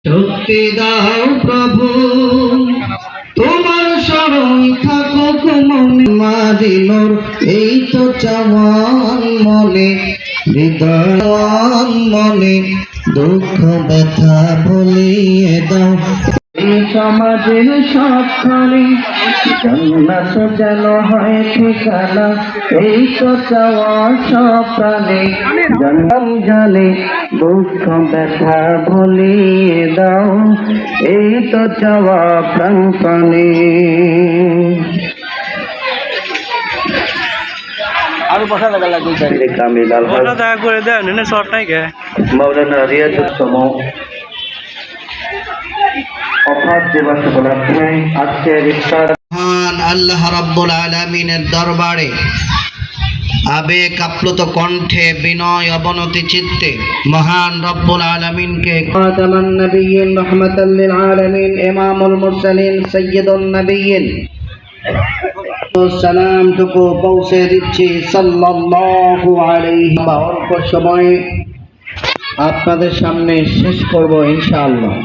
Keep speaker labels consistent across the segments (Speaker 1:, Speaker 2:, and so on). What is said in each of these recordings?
Speaker 1: শক্তি দাও প্রভু, তোমার শরণ থাকুক মনে, মারিনোর এই তো চাওয়ান মনে, হৃদয়ান মনে, দুঃখ ব্যথা ভুলিয়ে দাও। সমাজের সবখানে জান্নাত যেন হয় ঠিকানা, এই তো চাওয়া সব প্রাণে, জান্নাত জানে দুঃখ ব্যথা ভুলিয়ে দাও, এই তো চাওয়া প্রাণপণে।
Speaker 2: আরো কথা লাগা লাগবে
Speaker 1: কামিল
Speaker 2: ওটা দেখা করে দেন না শর্ট নাই কে
Speaker 1: মাওলানা রিয়াজুল অফাত দিবস উপলক্ষে আজকের ইফতার মহান আল্লাহ রাব্বুল আলামিনের দরবারে আবেগ আপ্লুত কণ্ঠে বিনয় অবনতি চিত্তে মহান রব্বুল আলামিনকে খাতামান নবিয়্যিন রাহমাতাল লিল আলামিন ইমামুল মুরসালিন সাইয়্যিদুন নবিয়্যিন সালামটুকু পৌঁছে দিচ্ছি সাল্লাল্লাহু আলাইহি। অল্প সময়ে আপনাদের সামনে শেষ করব ইনশাআল্লাহ।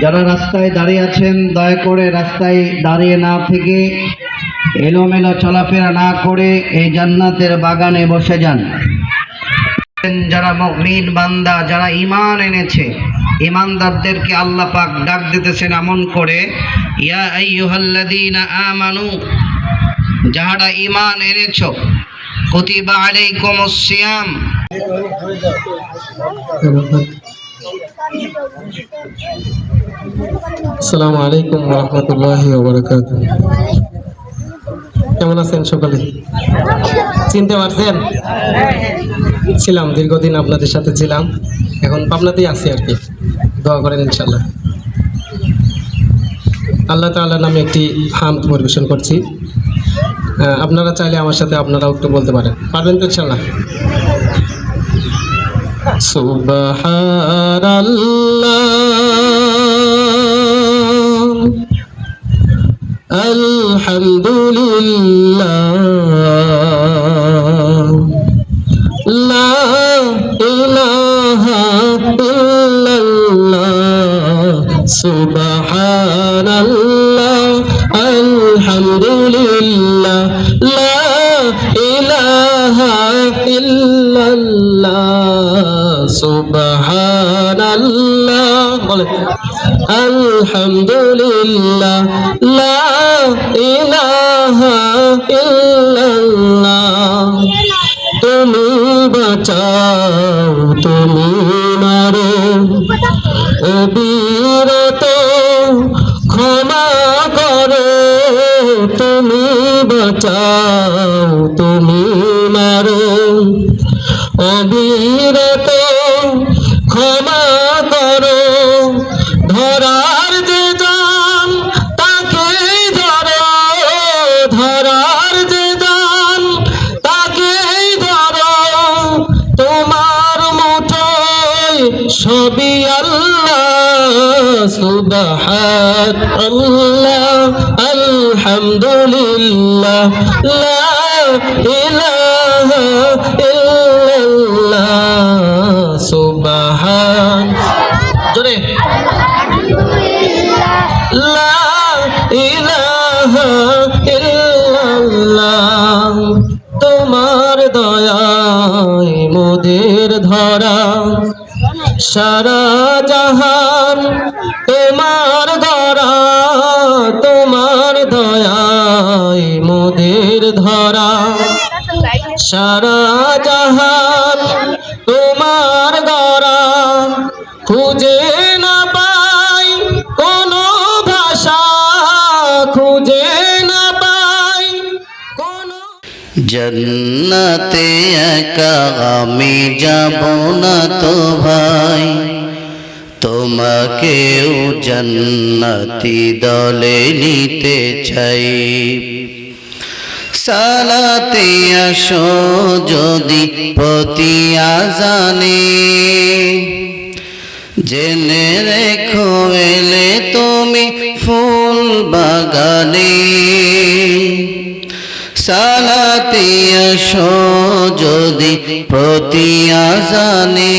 Speaker 1: যারা রাস্তায় দাঁড়িয়ে আছেন দয়া করে রাস্তায় দাঁড়িয়ে না থেকে এলোমেলো চলাফেরা না করে এই জান্নাতের বাগানে বসে যান। যারা মুমিন বান্দা, যারা ঈমান এনেছে, ঈমানদারদেরকে আল্লাহ পাক ডাক দিতেছেন এমন করে, ইয়া আইয়ুহাল্লাযীনা আমানু, যারা ঈমান এনেছো, কুতিবা আলাইকুমুস সিয়াম।
Speaker 3: আসসালামু আলাইকুম ওয়া রাহমাতুল্লাহি ওয়া বারাকাতুহু। কেমন আছেন সকালে? চিনতে পারছেন? ছিলাম, দীর্ঘদিন আপনাদের সাথে ছিলাম, এখন পাবনাতেই আছি আর কি। দোয়া করেন ইনশাআল্লাহ। আল্লাহ তাআলার নামে একটি হামদ পরিবেশন করছি। আপনারা চাইলে আমার সাথে আপনারাও একটু বলতে পারবেন তো ইনশাআল্লাহ? সুবহানাল্লাহ, আলহামদুলিল্লাহ, লা ইলাহা ইল্লাল্লাহ, সুবহানাল্লাহ, আলহামদুলিল্লাহ, লা ইলাহা ইল্লাল্লাহ, সুবহানাল্লাহ, বলে আলহামদুলিল্লাহ, লা ইলাহা ইল্লাল্লাহ। তুমি বাঁচাও, তুমি মারো, অবিরত ক্ষমা করো। তুমি বাঁচাও, তুমি মারো, অবিরত ক্ষমা করো। ধরার যে জান তাকে ধরো, ধরার যে জান তাকে ধরো। তোমার মুঠোয় সবই আল্লাহ, সুবহানাল্লাহ, আলহামদুলিল্লাহ, লা ইলাহা ইল্লাল্লাহ, সুবহান জোরে, লা ইলাহা ইল্লাল্লাহ। তোমার দয়ায় মোদের ধরা সারা জাহান, তোমার ধরা, তোমার দয়ায় মোদের ধরা সারা জাহান, তোমার ধরা। খুঁজে না পাই কোনো ভাষা, খুঁজে না পাই কোনো।
Speaker 1: জান্নাতে একা আমি যাব না তো ভাই, তোমাকেও জান্নাতি দলে নিতে চাই। সালাতে আসো যদি প্রতি আজানে, জেনে রেখো এলে তুমি ফুল বাগানে। সালাতে আসো যদি প্রতি আজানে।